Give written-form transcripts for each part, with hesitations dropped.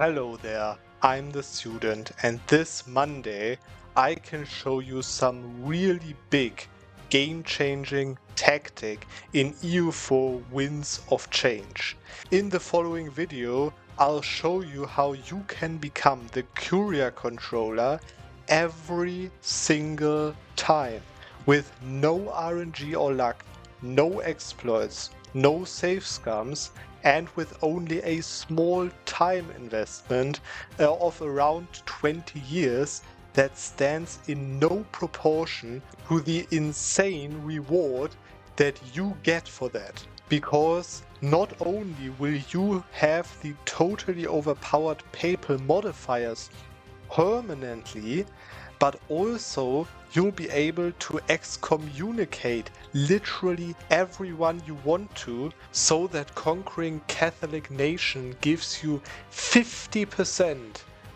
Hello there, I'm the student, and this Monday I can show you some really big game-changing tactic in EU4 Winds of Change. In the following video, I'll show you how you can become the courier controller every single time with no RNG or luck, no exploits, no save scums, and with only a small time investment of around 20 years that stands in no proportion to the insane reward that you get for that. Because not only will you have the totally overpowered papal modifiers permanently, but also you'll be able to excommunicate literally everyone you want to, so that conquering Catholic nation gives you 50%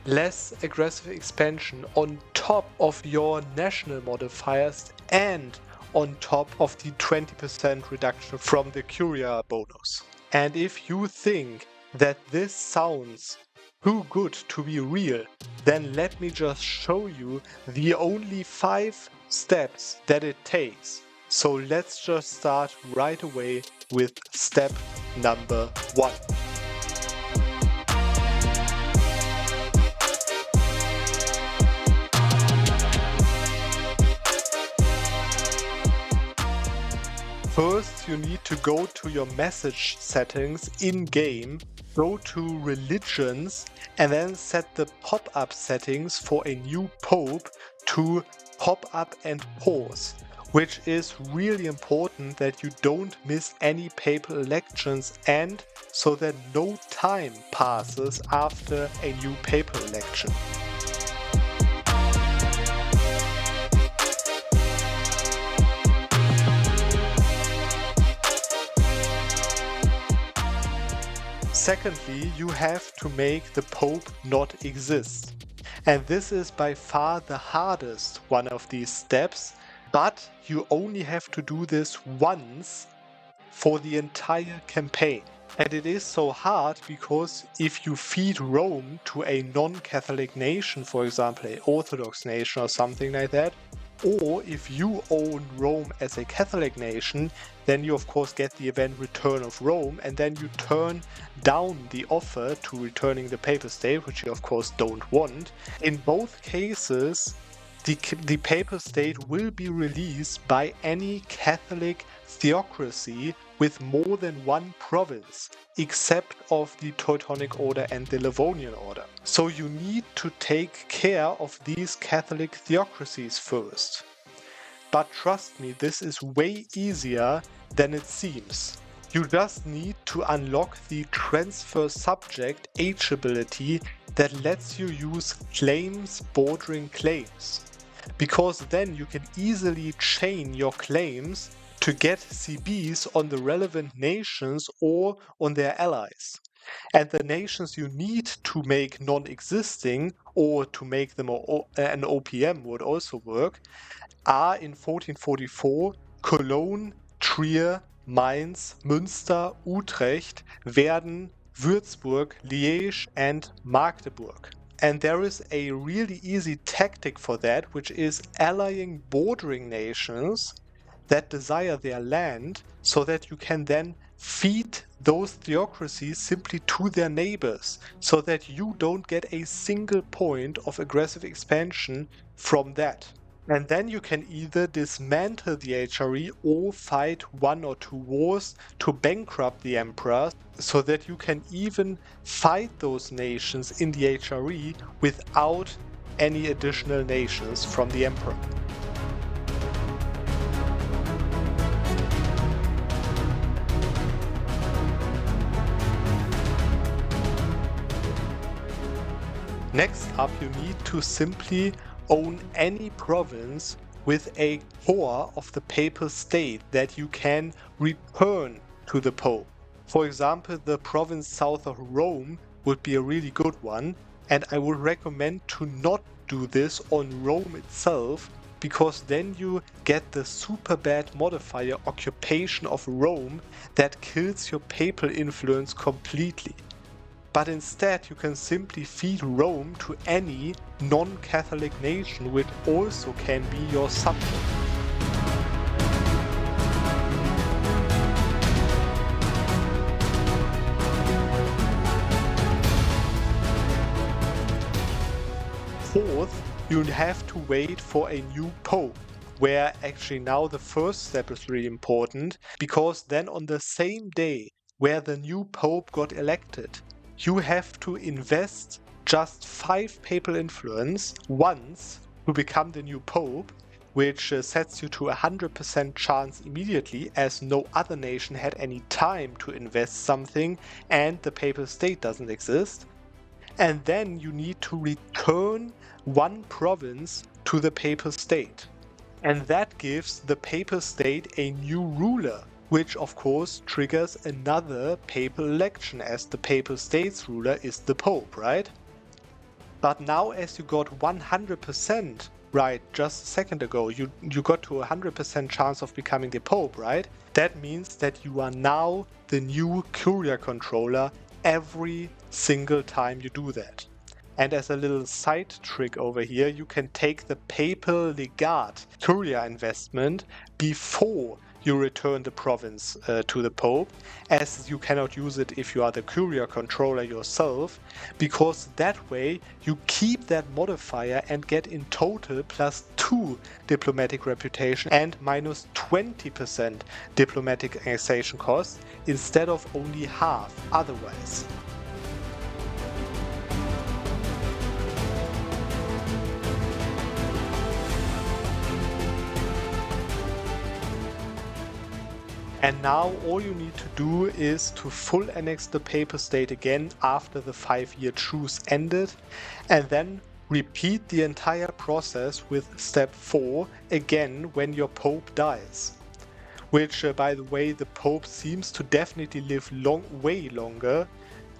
less aggressive expansion on top of your national modifiers and on top of the 20% reduction from the courier bonus. And if you think that this sounds too good to be real, then let me just show you the only 5 steps that it takes. So let's just start right away with step number 1. First, you need to go to your message settings in-game, go to religions, and then set the pop-up settings for a new pope to pop-up and pause, which is really important that you don't miss any papal elections and so that no time passes after a new papal election. Secondly, you have to make the Pope not exist. And this is by far the hardest one of these steps, but you only have to do this once for the entire campaign. And it is so hard because if you feed Rome to a non-Catholic nation, for example, an Orthodox nation or something like that, or if you own Rome as a Catholic nation, then you of course get the event Return of Rome, and then you turn down the offer to returning the Papal State, which you of course don't want. In both cases, the Papal State will be released by any Catholic theocracy with more than one province, except of the Teutonic Order and the Livonian Order. So you need to take care of these Catholic theocracies first. But trust me, this is way easier than it seems. You just need to unlock the transfer subject H ability that lets you use claims bordering claims. Because then you can easily chain your claims to get CBs on the relevant nations or on their allies. And the nations you need to make non-existing or to make them an OPM would also work are in 1444 Cologne, Trier, Mainz, Münster, Utrecht, Verden, Würzburg, Liège and Magdeburg. And there is a really easy tactic for that, which is allying bordering nations that desire their land so that you can then feed those theocracies simply to their neighbors so that you don't get a single point of aggressive expansion from that. And then you can either dismantle the HRE or fight 1 or 2 wars to bankrupt the emperor so that you can even fight those nations in the HRE without any additional nations from the emperor. Next up, you need to simply own any province with a core of the Papal State that you can return to the Pope. For example, the province south of Rome would be a really good one, and I would recommend to not do this on Rome itself, because then you get the super bad modifier Occupation of Rome that kills your papal influence completely. but instead you can simply feed Rome to any non-Catholic nation which also can be your subject. Fourth, you have to wait for a new pope, where actually now the first step is really important, because then on the same day where the new pope got elected, you have to invest just 5 papal influence once to become the new pope, which sets you to 100% chance immediately, as no other nation had any time to invest something and the papal state doesn't exist. And then you need to return one province to the papal state. And that gives the papal state a new ruler, which of course triggers another papal election, as the papal state's ruler is the pope, right? But now, as you got 100% right just a second ago, you got to 100% chance of becoming the pope, right? That means that you are now the new Curia controller every single time you do that. And as a little side trick over here, you can take the papal legate Curia investment before you return the province to the Pope, as you cannot use it if you are the Curia controller yourself, because that way you keep that modifier and get in total +2 diplomatic reputation and -20% diplomatic annexation costs, instead of only half otherwise. And now all you need to do is to full annex the papal state again after the 5-year truce ended, and then repeat the entire process with step 4 again when your pope dies. Which, by the way, the pope seems to definitely live way longer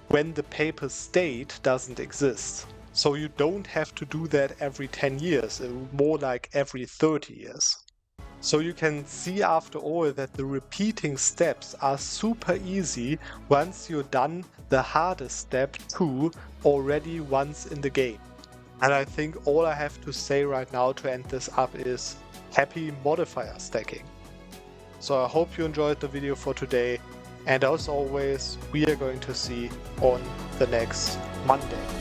when the papal state doesn't exist. So you don't have to do that every 10 years, more like every 30 years. So you can see after all that the repeating steps are super easy once you're done the hardest step 2 already once in the game. And I think all I have to say right now to end this up is happy modifier stacking. So I hope you enjoyed the video for today, and as always, we are going to see on the next Monday.